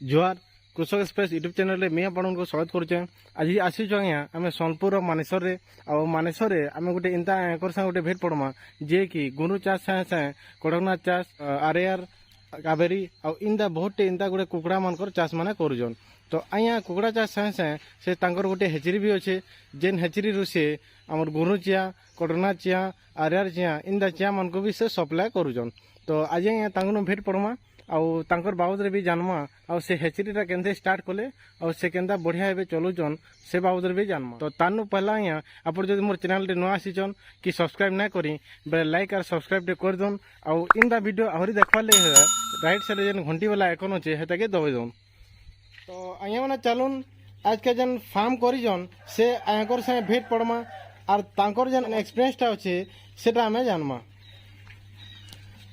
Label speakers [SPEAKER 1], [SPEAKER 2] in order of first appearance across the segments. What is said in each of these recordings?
[SPEAKER 1] जुआर कृषक express YouTube channel रे मैं आपन को स्वागत करुचे। आज आसी आज्ञा आम सोनपुर मानेसर रे मानेसर आम गोटे इंता एकर संग गोटे भेट पड़मा जे कि गुरु चाष साए साए कड़कनाथ चाष आर कावेरी इंदा बहुत इंता गोटे कुकड़ा मानकर चाष माने करुछन। तो आया कुकड़ा चाष साए साए से तांकर गोटे हेचरी भी अच्छे जेन हेचरी रू से आमर गुरु चिया कड़कनाथ चिया आर चिया इंदा चिया मान को भी से सप्लाय करुछन। तो आज आया भेट पड़मा आउ तांकर बाबद रे भी जानमा आउ से हेचरीटा केंदे स्टार्ट कले आउ से केंदा बढ़िया एबे चलुचन से बाबद रे भी जानमा। तो तानु पहला या आपण जदि मोर चैनल रे न आसीचन कि सब्सक्राइब ना करी बेले लाइक और सब्सक्राइब टे कर दोन आउ इंदा वीडियो आहरी देखबा ले राइट साइड जेन घंटी वाला आइकन अछि हेता के दबाइ दोन। तो आया माने चलुन आज के जन फार्म करिजन से आकर से भेट पड़मा और तांकर जन एक्सपीरियंस ता अछि सेटा हमें जानमा।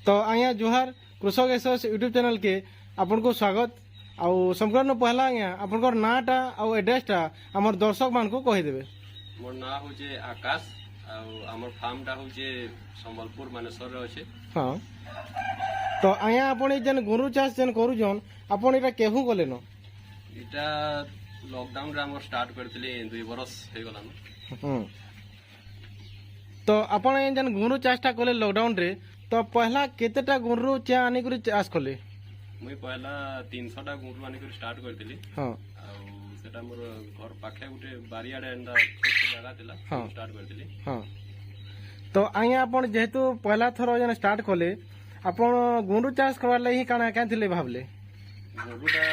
[SPEAKER 1] तो आया जुहार कृषक एक्सप्रेस यूट्यूब चैनल के आपन को स्वागत आउ संपूर्ण पहला आज्ञा आपनकर नाटा आउ एड्रेसटा हमर दर्शक मान को कहि देबे।
[SPEAKER 2] मोर ना होजे आकाश आउ हमर फार्म टा होजे संबलपुर मानेसर रे अछि।
[SPEAKER 1] हां तो आया आपण जन गुरु चाष जन करू जन आपण एटा केहू गले न
[SPEAKER 2] इटा लॉकडाउन रे हमर स्टार्ट करथिले 2 बरस हे गलान।
[SPEAKER 1] तो आपण जन गुरु चाषटा कले लॉकडाउन रे तो पहला केतेटा गुरु चा आनी करी चाष कले
[SPEAKER 2] मुई पहला 300 टा गुरु आनी करी स्टार्ट करथिली।
[SPEAKER 1] हां
[SPEAKER 2] आउ सेटा मोर घर पाखे गुटे बारियाडे एंदा छोट जगह थिला स्टार्ट करथिली।
[SPEAKER 1] हां तो आया आपण जेहेतु पहला थरो जन स्टार्ट कले आपण गुरु चाष करवा ले ही काना क्या थिले भाबले
[SPEAKER 2] गुरुटा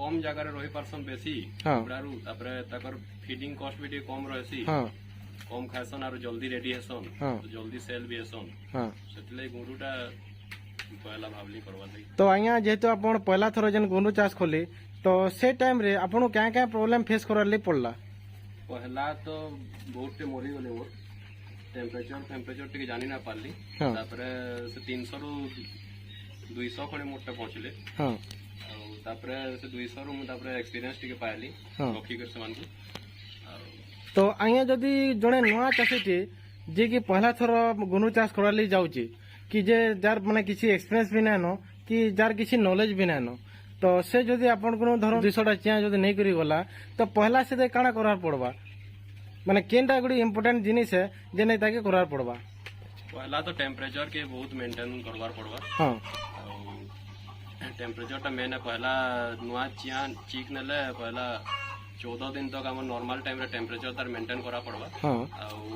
[SPEAKER 2] कम जगह रे रही परसन बेसी गुडारू तापरे तकर फीडिंग कॉस्ट भी कम रहसी।
[SPEAKER 1] हां
[SPEAKER 2] कम खासन और जल्दी रेडी हेसन तो जल्दी सेल भी हेसन।
[SPEAKER 1] हां
[SPEAKER 2] सेतले गुरुटा पहला भाबली करवा लई।
[SPEAKER 1] तो आया जेहेतु आपण पहला थरो जन गुरु चाष खोले तो से टाइम रे आपण क्या क्या प्रॉब्लम फेस करवा ले पड़ला।
[SPEAKER 2] पहला तो बहुत मरी गले मोर टेम्परेचर टिके जानि ना पारली तापरे से 300 रु 200 खडे मोटा पहुंचले।
[SPEAKER 1] हां
[SPEAKER 2] तापरे से 200 रु तापरे एक्सपीरियंस टिके पाइली रखी कर समान को।
[SPEAKER 1] तो आया जदि जड़े नुआ चाषीटे जे कि पहला थर गुरु चाष करा ली जाउची कि जे जार माने किसी एक्सपीरियंस भी नानो कि जार किसी नॉलेज भी नानो तो से जदि आपन को धर 200 टा चिया जदि नहीं करी गला तो पहला से काना करार पड़बा माने केनटा गुडी इंपोर्टेंट जिनिस है जे नहीं ताके करार पड़बा।
[SPEAKER 2] पहला तो टेम्परेचर के बहुत मेंटेन करवार पड़बा। हां टेम्परेचर टा मेन है पहला नुआ चिया चीक नेले पहला 14 दिन तक हम नॉर्मल टाइम रे टेम्परेचर तार मेंटेन करा पड़बा। हां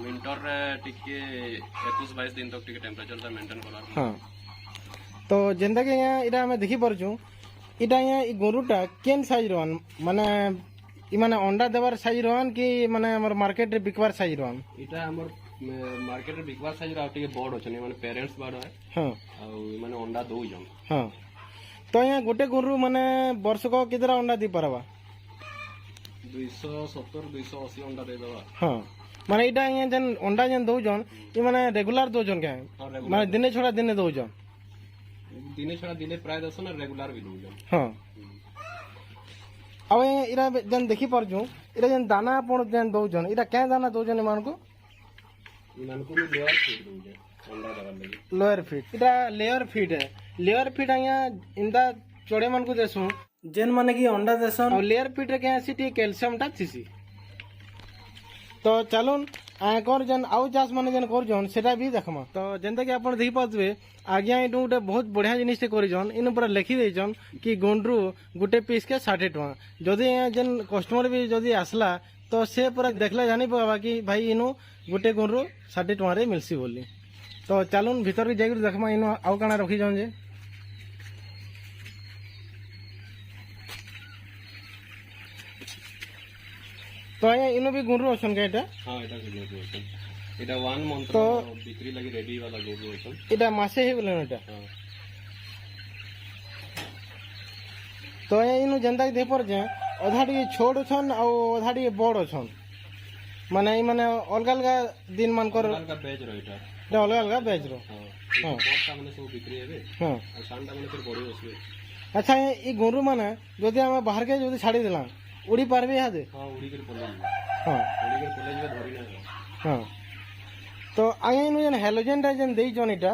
[SPEAKER 2] विंटर रे टिके 21-22 दिन तक टिके टेम्परेचर तार मेंटेन करा।
[SPEAKER 1] हां तो जेंदा के यहाँ इटा हमें देखि परछु इटा यहाँ इ गोरुटा केन साइज रहन माने इ माने अंडा देवार साइज रहन कि माने हमर मार्केट रे बिकवार साइज रहन।
[SPEAKER 2] इटा हमर मार्केट रे बिकवार साइज रा टिके बड़ होछन माने पेरेंट्स बड़ है। हां आ माने अंडा दउ जन।
[SPEAKER 1] हां तो यहाँ गोटे गोरु माने वर्ष को कितरा अंडा दी परबा
[SPEAKER 2] 270-280 अंडा दे दवा।
[SPEAKER 1] हां माने इटा यहाँ जन अंडा जन दउ जन इ माने रेगुलर दउ जन के माने दिने छोड़ा दिने दउ जन
[SPEAKER 2] दिने छोड़ा दिने प्राय दस ना रेगुलर भी दउ जन। हां
[SPEAKER 1] अब इरा जन देखि परजु इरा जन दाना आपण जन दउ जन इरा क्या दाना दउ जन मान को
[SPEAKER 2] भी लेयर फीड दउ जन अंडा दवा लगी
[SPEAKER 1] लोअर फीड इरा लेयर फीड है। लेयर फीड आया इंदा चोड़े मान को देसु जेन माने की अंडा देसन और लेयर फीड रे के आसी टी कैल्शियम टा थिसी। तो चलुन आकर जन आउ चाष माने जन कर जन सेटा भी देखमा। तो जेंता कि आपण देखि पातबे आज्ञा इटु गोटे बहुत बढ़िया जिनिस ते करि जन इन पूरा लिखि दे जन कि गोंडरू गुटे पीस के 60 टका जदि जन कस्टमर भी जदि आसला तो से पूरा देखला जानि पाबा कि भाई इनु गुटे गोंडरू 60 टका रे मिलसी बोली। तो चलुन भीतर के जाकर देखमा इनु आउ काना रखि जन जे। तो आया इनो भी गुरु असन के एटा।
[SPEAKER 2] हां एटा गुरु असन एटा 1 मंथ
[SPEAKER 1] तो
[SPEAKER 2] बिक्री लगी रेडी वाला गुरु असन
[SPEAKER 1] एटा मासे हे बोलन एटा। हां तो आया इनो जनता दे पर जे अधाडी छोड़ छन आ अधाडी बड़ छन माने माने अलग अलग दिन मान कर
[SPEAKER 2] अलग बेच रो एटा
[SPEAKER 1] अलग अलग बेच रो।
[SPEAKER 2] हां पोटा माने सब बिक्री हेबे। हां आ सांडा माने फिर बड़ी होसबे।
[SPEAKER 1] अच्छा ई गुरु माने जदि हम बाहर के जदि छाड़ी देला उड़ी पारबे हादे।
[SPEAKER 2] हां उड़ी के पले।
[SPEAKER 1] हां
[SPEAKER 2] उड़ी के पले जे धरी ना।
[SPEAKER 1] हां तो आया इनु जन हेलोजन टा जन देई जन इटा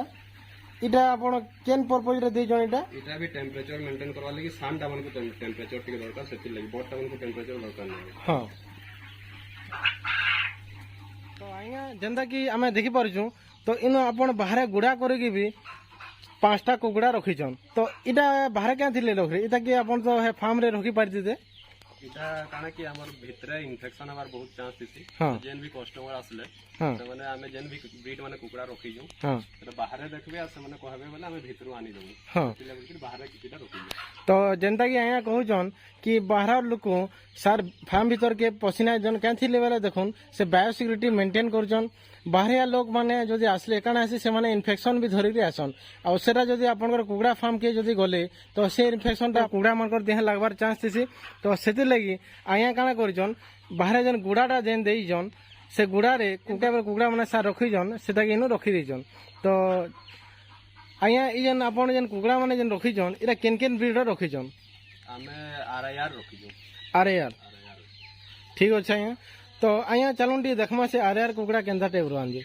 [SPEAKER 1] इटा आपण केन पर्पज रे देजन इटा
[SPEAKER 2] इटा भी टेम्परेचर मेंटेन करवा लगी सान डामन को टेम्परेचर टिके दरकार सेति लगी बट डामन को टेम्परेचर दरकार नहीं।
[SPEAKER 1] हां तो आइया जेंदा कि आमे देखि परछु तो इन आपण बाहर गुड़ा करके भी 5टा कुकुड़ा रखीछन तो इटा बाहर क्या थिले रखरे इटा कि आपण तो हे फार्म रे रखी पारती दे
[SPEAKER 2] इटा काना कि हमर भितरे इन्फेक्शन हमार बहुत चांस थिसी
[SPEAKER 1] हां
[SPEAKER 2] जेन भी कस्टमर आसले
[SPEAKER 1] हां
[SPEAKER 2] तो माने हमें जेन भी ब्रीड माने कुकुड़ा रखी जो
[SPEAKER 1] हां
[SPEAKER 2] तो बाहर देखबे आ से माने कहबे बोले हमें भितरु आनी दबु
[SPEAKER 1] हां
[SPEAKER 2] तिला बोल बाहर किटा रखी
[SPEAKER 1] तो जेंता कि आया कहूछन कि बाहर लोक सार फार्म भीतर के पसीना जन क्या थिले बेले देखुन से बायोसिक्यूरिटी मेंटेन करछन बाहरिया लोक माने जदि आसले काना आसी से माने इन्फेक्शन भी धरि रे आसन आ सेटा जदि आपनकर कुकुड़ा फार्म के जदि गले तो से इन्फेक्शन ता कुकुड़ा मानकर देह लागबार चांस थिसी तो सेति लागि आया काना करछन बाहर जन गुड़ाटा जेन देइजन से गुड़ा रे कुकुड़ा माने सार रखिजन सेटा के इनु रखि देइजन तो आया ई जन आपन जन कुकुड़ा माने जन रखिजन इरा केन केन ब्रीड रखिजन
[SPEAKER 2] हमें आरआईआर रखी जो
[SPEAKER 1] अरे यार ठीक अच्छे आया तो आया चलून टी देखमा से आर यार कुकुड़ा केंदा टाइप रो आंजे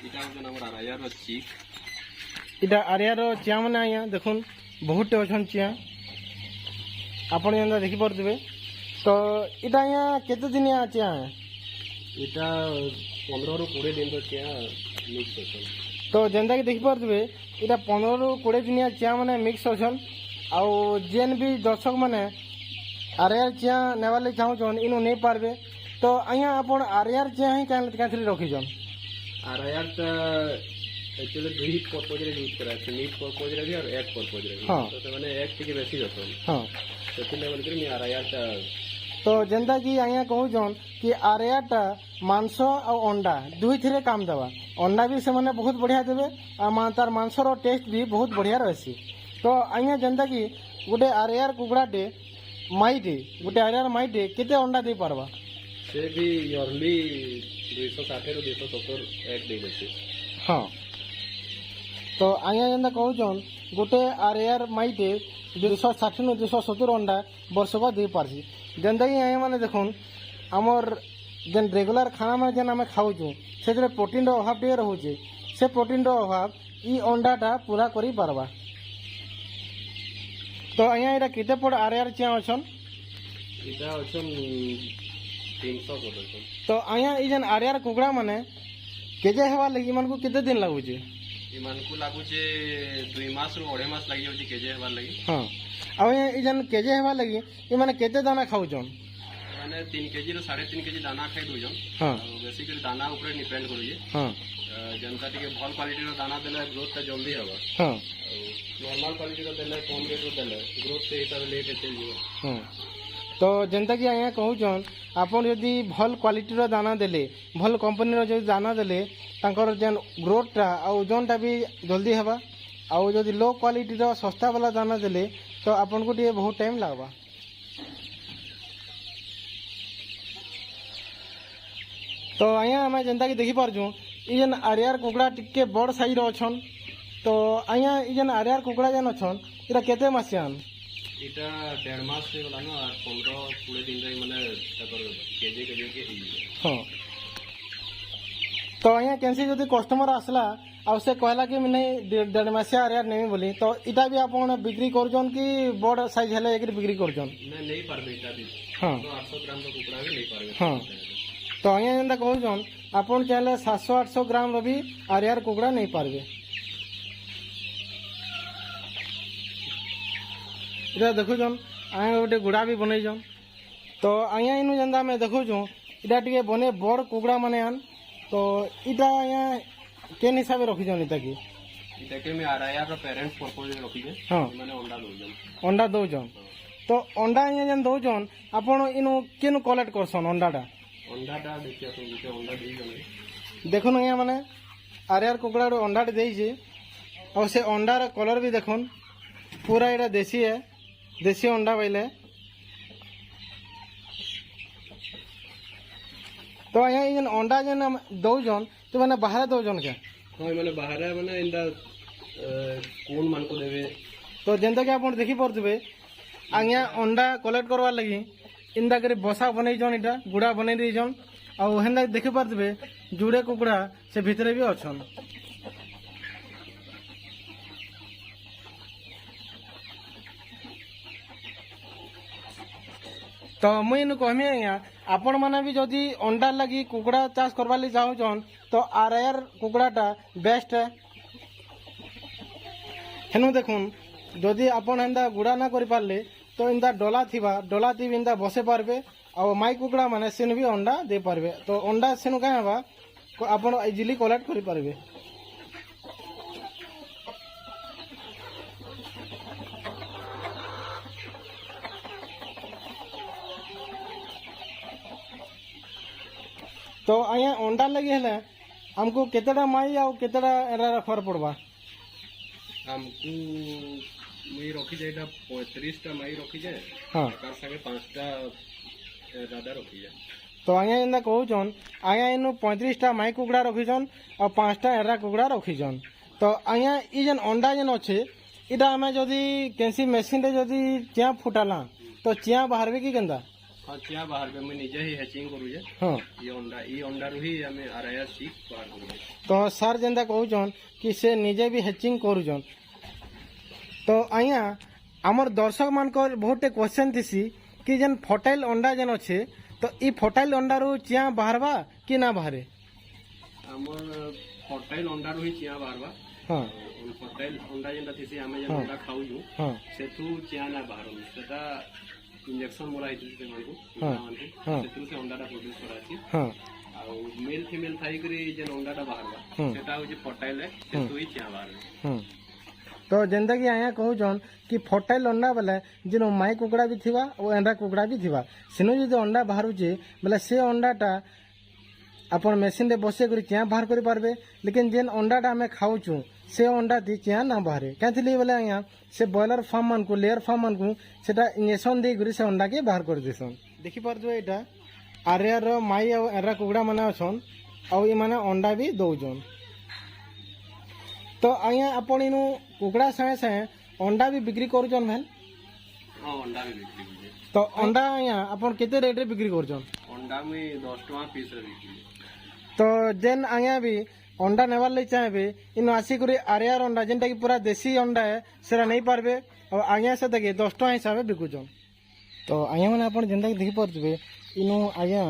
[SPEAKER 2] इटा जो नंबर आरआईआर चीक
[SPEAKER 1] इटा आर यार चिया माने आया देखुन बहुत अछन चिया आपण जेंदा देखि परदिबे तो इटा आया केते दिन आ चिया
[SPEAKER 2] इटा 15 रु 20 दिन तो क्या मिक्स होछन
[SPEAKER 1] तो जेंदा कि देखि परदिबे इटा 15 रु 20 दिन चिया माने मिक्स अछन आउ जेन भी दर्शक माने आरआर चिया नेवाले चाहूछन इनु नहीं पारबे तो आया आपण आरआर चिया ही काथली रखिजन
[SPEAKER 2] आरआईआर तो एक्चुअली दुई पर्पज रे यूज करा छै मीट पर्पज रे भी और एग पर्पज रे
[SPEAKER 1] हां
[SPEAKER 2] तो माने एग टिके बेसी जसन
[SPEAKER 1] हां
[SPEAKER 2] सेति लेवल करी मी आरआईआर ता
[SPEAKER 1] तो जेंदा कि आया कहूछन कि आरआर टा मांस और अंडा दुई थिरे काम देवा अंडा भी से माने बहुत बढ़िया देबे आ तार मांस रो टेस्ट भी बहुत बढ़िया रहसी तो आया जेंदा कि गोटे आरआर कुकुड़ाटे माइटे गोटे आरआर माइटे केते अंडा दे पारबा
[SPEAKER 2] से भी इयरली 260 रु 270 एग दे देछि
[SPEAKER 1] हां तो आया जेंदा कहूछन गोटे आरआर माइटे 260 नु 270 अंडा वर्ष को दे पारसी जेंदा कि आया माने देखुन हमर जेन रेगुलर खाना में जेन हमें खाऊछु से प्रोटीन रो अभाव टे रहउचे से प्रोटीन रो अभाव ई अंडाटा पूरा करी पारबा तो आया एटा केते पड़ आरआर चिया अछन
[SPEAKER 2] इटा अछन 300 को दछन
[SPEAKER 1] तो आया ई जन आरआर कुकुड़ा माने केजे हेवा लगी मन को केते दिन लागुचे
[SPEAKER 2] इमान को लागु जे 2 मास रु 2.5 मास लागि होची केजे हेबार लागि
[SPEAKER 1] हां आ ई जन केजे हेवा लगी ई माने केते दाना खाउछन
[SPEAKER 2] माने 3 केजी रु 3.5 केजी दाना खाइ दोजन
[SPEAKER 1] हां
[SPEAKER 2] बेसिकली दाना ऊपर डिपेंड करू जे
[SPEAKER 1] हां
[SPEAKER 2] जनता टिके भल क्वालिटी रो दाना देले ग्रोथ ता जल्दी हबा
[SPEAKER 1] हां
[SPEAKER 2] नॉर्मल क्वालिटी रो देले कम रेट रो देले ग्रोथ से हिसाब लेट चल जीव
[SPEAKER 1] हां तो जेंता कि आया कहूछन आपन यदि भल क्वालिटी रो दाना देले भल कंपनी रो जदि दाना देले तांकर जेन ग्रोथ टा आ ओजन टा भी जल्दी हबा आ जदि लो क्वालिटी रो सस्ता वाला दाना देले तो आपन को टिके बहुत टाइम लागबा तो आया हमें जेंता कि देखि पारछु ई जेन आरआर कुकुड़ा टिके बड़ साइज रो अछन तो आया ई जेन आरआर कुकुड़ा जेन अछन इरा केते मासियान
[SPEAKER 2] इटा 1.5 मास से वाला ना 15-20 दिन रे माने तकर केजे केजे के
[SPEAKER 1] हां तो आया कैसे जदि कस्टमर आसला आ से कहला कि मने 1.5 मासिया आरआर नेमी बोली तो इटा भी आपन बिक्री करजन कि बड़ साइज हेले एकरी बिक्री करजन
[SPEAKER 2] नहीं पारबे इटा भी
[SPEAKER 1] हां
[SPEAKER 2] तो 800 ग्राम रो कुकुड़ा भी नहीं पारबे
[SPEAKER 1] हां तो आया जेंदा कहजन आपन चाहे 700-800 ग्राम रो भी आरआर कुकुड़ा नहीं पारबे इटा देखुछन आया गोटे गुड़ा भी बनैछन तो आया इनु जेंदा में देखुछु इटा टिके बने बड़ कुकुड़ा माने आन तो इटा आया केन हिसाब रखिछन इटा की
[SPEAKER 2] इटा के में आरआईआर रो पेरेंट्स पर्पज रे रखी जे
[SPEAKER 1] हां
[SPEAKER 2] माने अंडा दोजन
[SPEAKER 1] अंडा दौजन तो अंडा आया जेन दौजन आपण इनु केनु कलेक्ट करसन अंडाटा
[SPEAKER 2] अंडाटा देखिया तो इटा अंडा दी जने
[SPEAKER 1] देखुन आया माने आरआर कुकुड़ा रो अंडाटे देइछे और से अंडार कलर भी देखुन पूरा एटा देसी है देसी अंडा पहले तो आया जेन अंडा जेन दौजन तो माने बाहर दौजन के
[SPEAKER 2] हां माने बाहर माने इंदा कोन मान को देबे
[SPEAKER 1] तो जेंता कि आपण देखि परतबे आया अंडा कलेक्ट करवा लगी इंदा करे बसा बनै जन इटा गुड़ा बनै दै जन ଆଉ ହେନ୍ତା ଦେଖି ପାରୁଥିବେ ଯୁଡେ କୁକୁଡ଼ା ସେ ଭିତରେ ବି ଅଛନ୍। ତ ମୁଇଁ ଇନୁ କହିମି ଆଜ୍ଞା ଆପଣ ମାନେ ବି ଯଦି अंडा लगी कुकुड़ा चाष करवा लगी चाहूछन तो आरआर कुकुड़ाटा बेस्ट है। हेनु देखुन जदि आपण एंता गुड़ा ना करि पारले तो इंदा डोला थी इंदा बसे पारबे और माई कुकुड़ा माने सेन भी अंडा दे पारबे। तो अंडा सेनु का हवा आपण इजिली कलेक्ट करि पारबे। तो आया अंडा लगी है हमको केतेटा माई आ केतेटा एरा रखवार पड़वा।
[SPEAKER 2] हमको मुई रखी जाए 35टा माई रखी जाए
[SPEAKER 1] हाँ
[SPEAKER 2] तार संगे 5टा राधा रखी जाए।
[SPEAKER 1] तो आया एंदा कहूछन आया इनु 35टा माई कुकुड़ा रखीछन और 5टा एरा कुकुड़ा रखीछन। तो आया ई जेन अंडा जेन अच्छे इटा हमें जदि केंसी मशीन रे जदि चिया फुटाला तो चिया बाहरबे की केंदा।
[SPEAKER 2] हाँ चिया बाहर पे मुई निजे ही हैचिंग करू जे।
[SPEAKER 1] हाँ
[SPEAKER 2] ई अंडा रू ही हमें आरआर सीख बाहर करू जे।
[SPEAKER 1] तो सर जेंदा कहूछन कि से निजे भी हैचिंग करूछन। तो आया हमर दर्शक मान को बहुत क्वेश्चन थीसी कि जेन फर्टाइल अंडा जेन अच्छे तो ई फर्टाइल अंडा रू चिया बाहरबा कि ना बाहरे।
[SPEAKER 2] हमर फर्टाइल अंडा रू ही चिया बाहरबा।
[SPEAKER 1] हाँ
[SPEAKER 2] फर्टाइल अंडा जेनटा थीसी हमें जेन अंडा खाऊजु
[SPEAKER 1] हाँ
[SPEAKER 2] सेथु चिया ना बाहरनु सेटा इंजेक्शन मोरा हिते मानकु
[SPEAKER 1] हाँ हाँ
[SPEAKER 2] सेथु से अंडाटा प्रोड्यूस कराची
[SPEAKER 1] हाँ
[SPEAKER 2] आ मेल फीमेल थाई करी जेन अंडाटा बाहरबा सेटा हो जे फर्टाइल है सेथु ही चिया बाहर।
[SPEAKER 1] तो जेंदा कि आया कहूछन कि फर्टाइल अंडा बेले जेन माई कुकुड़ा भी थिबा और एंडा कुकुड़ा भी थिबा सेनु जदि अंडा बाहरुचे बेले से अंडाटा आपण मशीन रे बसे करी चिया बाहर करि पारबे। लेकिन जेन अंडाटा हमें खाऊछु से अंडा थी चिया ना बाहरे कैथिली बेले आया से बॉयलर फार्म मान को लेयर फार्म मान को सेटा इंजेक्शन दे करी से अंडा के बाहर कर देसन। देखि पारजो एटा आरआर रो माई और एरा कुकुड़ा माने अछन और ई माने अंडा भी दउजन। तो आया आपण इनु कुकुड़ा संगे संगे अंडा भी बिक्री करूछन भेल।
[SPEAKER 2] हां अंडा भी बिक्री होजे।
[SPEAKER 1] तो अंडा आया आपण केते रेट रे बिक्री करूछन।
[SPEAKER 2] अंडा में 10 टका पीस रे बिक्री।
[SPEAKER 1] तो जेन आया भी अंडा नेवार ले चाहे इन आसिक आरआर अंडा जेनटा कि पूरा देसी अंडा है सेरा नहीं पारबे और आज्ञा से देखे 10 टका हिसाब से बिकुछन। तो आज्ञा मैंने आप जेनटा देखी पारे इनु आज्ञा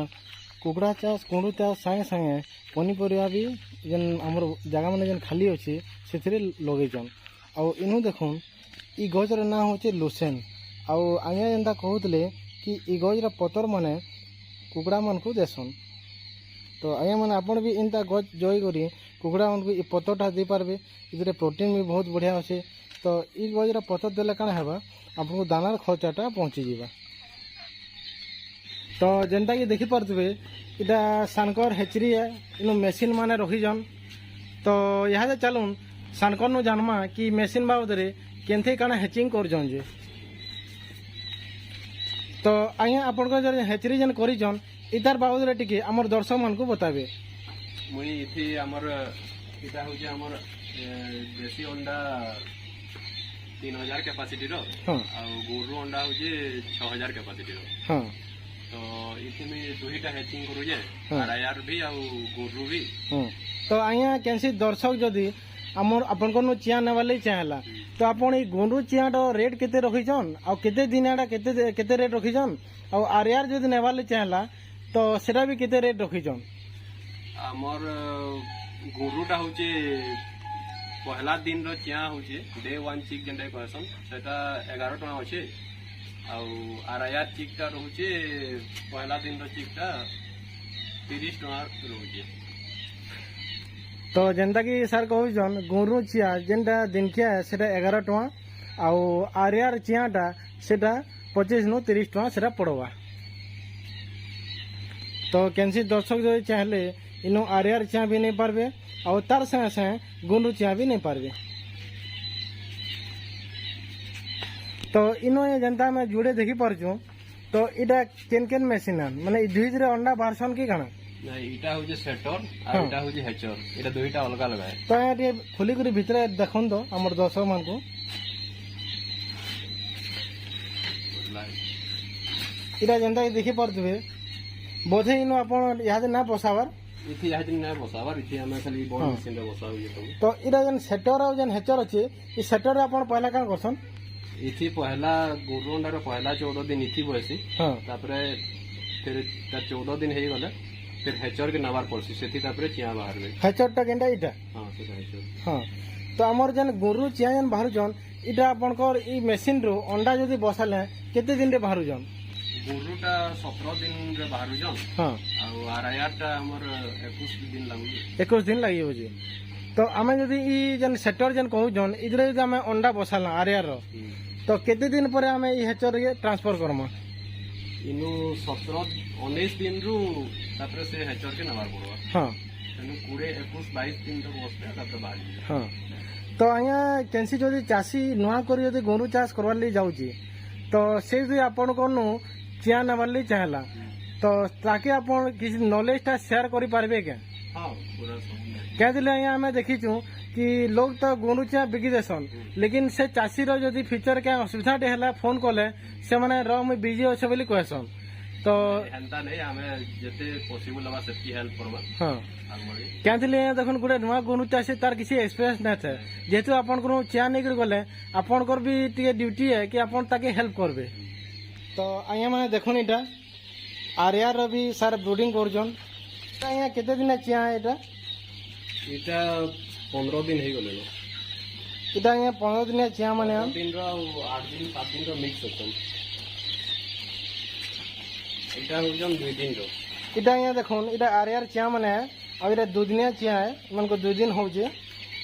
[SPEAKER 1] कुकुड़ा चाष कुंडू चाष सागे सागे पनीपरिया भी जेन आमर जगह मैंने जेन खाली अच्छे से लगेचन। आउ इनु देखुन ई गजर ना होचे लुसेन आउ आज्ञा जेनटा कहते कि ई गजर पतर माने कुकुड़ा मन को देसन। तो आज्ञा मैंने आपन भी इनता गज जय करी कुकुड़ा मन को ई पतरटा दे पारबे इधर प्रोटीन भी बहुत बढ़िया अच्छे। तो ई गजरा पतर देले काना हेबा आपको दानार खर्चाटा पहुँची जावा। तो जेनटा कि देखी पारे इटा सानकर हेचरी है इन मेसीन माने रखीजन। तो यहाँ चलून सानकर नु जानमा कि मेसीन बाबद केनथे काना हेचिंग करजन जे। तो आज्ञा आपन हेचरी जेन करिजन इतार बाबद टिके हमर दर्शक मान को बताबे।
[SPEAKER 2] मुई इथि हमर इटा हो जे हमर देसी अंडा 3000 कैपेसिटी रो
[SPEAKER 1] हां
[SPEAKER 2] आ गोरु अंडा हो जे 6000 कैपेसिटी रो।
[SPEAKER 1] हां
[SPEAKER 2] तो इथि में दुहीटा हैचिंग करू जे आरआर भी आ गोरु भी।
[SPEAKER 1] तो आज्ञा केनसी दर्शक जदी हमर आपन को चिया नेवाले चाहला तो आपन ई गोरु चियाडो रेट केते रखिजन आ केते दिनाडा केते केते रेट रखिजन आ आरआर जदी नेवाले चाहला तो सेटा भी केते रेट रखिजन।
[SPEAKER 2] हमर गोरुटा होचे पहला दिन रो चिया होचे डे 1 चिक जेंटा कहसन सेटा 11 टका होचे आ आरआर चिकटा रहउचे पहला दिन रो चिकटा 30 टका रहउचे।
[SPEAKER 1] तो जेनता कि सर कहउजन गोरु चिया जेनटा दिनखिया सेटा 11 टका आ आरआर चियाटा सेटा 25 नु 30 टका सेटा पड़वा। तो केनसी दर्शक जो चाहले इनो आरआर चिया भी नहीं पारबे और तार संगे संगे गोरु चिया भी नहीं पारबे। तो इनो ये जनता में जुड़े देखी पारछु तो इटा केन केन मशीन माने दुई रे अंडा बारसन की गाना
[SPEAKER 2] नहीं इटा हो जे सेटर आ इटा हो जे हेचर इटा दुईटा अलग अलग है।
[SPEAKER 1] तो ये खुली करी भितरे देखन तो हमर दर्शक मान को इटा जनता देखी पारथुबे बोधे इनो आपण यहाँ ना बसावर
[SPEAKER 2] इथि यहाँ दिन ना बसावर इथि हमें खाली बॉल मशीन रे बसाव ये सब
[SPEAKER 1] तो इरा जन सेटर और जन हेचर अच्छे ई सेटर रे आपण पहला का करसन
[SPEAKER 2] इथि पहला गोरुंडा रे पहला 14 दिन इथि बसी
[SPEAKER 1] हां
[SPEAKER 2] तापरे फिर 14 दिन हे गले फिर हेचर के नवार पड़सी सेथि तापरे चिया बाहर में
[SPEAKER 1] हेचर टा केंडा इटा
[SPEAKER 2] हां से हेचर
[SPEAKER 1] हां तो हमर जन गुरु चिया जन बाहर जन इटा आपनकर ई मशीन रो अंडा जदी बसाले केते दिन रे बाहर जन
[SPEAKER 2] गुरुटा 17 दिन रे बाहर जन
[SPEAKER 1] हां
[SPEAKER 2] आ आरआईआर टा हमर 21 दिन लागु
[SPEAKER 1] 21 दिन लागि हो जे तो आमे जदी ई जन सेटर जन कहू जन इधरे जदी आमे अंडा बसाला आरआईआर रो तो केते दिन पर आमे ई हेचर रे ट्रांसफर करमा
[SPEAKER 2] इनु 17 19 दिन रु तापरे से हेचर के नवार पड़वा
[SPEAKER 1] हां
[SPEAKER 2] तेनु पूरे 21 22 दिन तक बसले तापरे बाहर
[SPEAKER 1] हां तो आया केनसी जदी चासी नुआ करी जदी गोरु चाष करवार ਲਈ जाउची तो से जदी आपण कोनु चिया नवार ਲਈ चाहला तो ताके आपण किसी नॉलेज ता शेयर करि पारबे के
[SPEAKER 2] हां पूरा सब
[SPEAKER 1] क्या दिले आया हमें देखीचु कि लोग तो गोरु चिया बिकी देसन लेकिन से चासी रो जदी फ्यूचर के असुविधा डे हला फोन कले से माने रो मैं बिजी होसे बोली कहसन तो
[SPEAKER 2] हेंता नहीं हमें जते पॉसिबल हवा सेफ्टी हेल्प करबा
[SPEAKER 1] हां
[SPEAKER 2] आगमरी
[SPEAKER 1] क्या दिले देखन गुडे नुआ गोरु चासी तार किसी एक्सपीरियंस ना थे जेतु आपण को चिया नहीं कर गले आपण को भी टिके ड्यूटी है कि आपण ताके हेल्प करबे तो आया माने देखुन इटा आरआर रो भी सार ब्रीडिंग करजन आया केते दिन चिया एटा
[SPEAKER 2] इटा 15 दिन हे गले
[SPEAKER 1] इटा आया 15 दिन चिया माने
[SPEAKER 2] दिन रो 8 दिन 7 दिन रो मिक्स होतन इटा हो जन 2 दिन रो
[SPEAKER 1] इटा यहाँ देखुन इटा आरआर चिया माने और इटा 2 दिनिया चिया है मन को 2 दिन होजे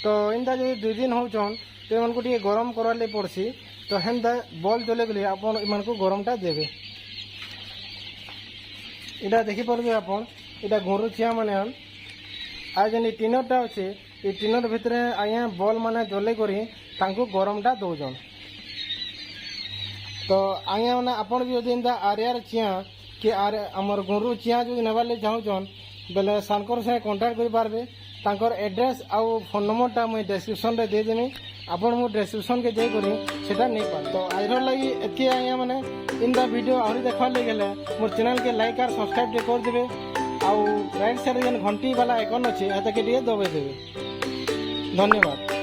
[SPEAKER 1] तो इनता जो 2 दिन होचन तो मन को टिके गरम करवार ले पड़सी तो हेंदा बॉल जले गले आपण मन को गरमटा देबे इटा देखि परबे आपण इटा गोरु चिया माने आज जन टिनरटा अछि ए टिनर भितरे आया बॉल माने जले करी तांको गरमटा दोजन तो आया माने आपण भी यदि इंदा आरआर चिया कि आर हमर गोरु चिया जो नेबार ले चाहूछन बेले सानकर से कांटेक्ट करि पारबे तांकर एड्रेस आउ फोन नंबरटा मुई डिस्क्रिप्शन रे दे देमी आपण मो डिस्क्रिप्शन के जे करी सेटा नै पार तो आइरो लागि एके आया माने इन द वीडियो आउरी देखा ले गेले मोर चैनल के लाइक और सब्सक्राइब जे कर देबे आउ राइट साइड जन घंटी वाला आइकन अछि एता के दिए दबे देबे धन्यवाद।